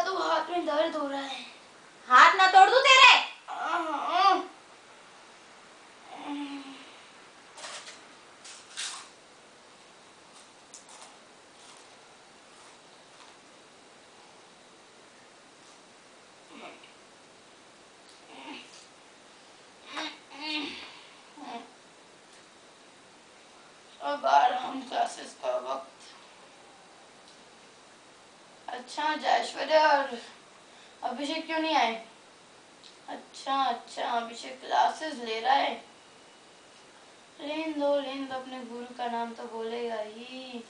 दो, हाथ में दर्द हो रहा है। हाथ ना तोड़ दूं तेरे? अब आराम क्लासेस का वक्त। अच्छा, जयश्वर्या और अभिषेक क्यों नहीं आए? अच्छा, अभिषेक क्लासेस ले रहा है। लेन दो, अपने गुरु का नाम तो बोलेगा ही।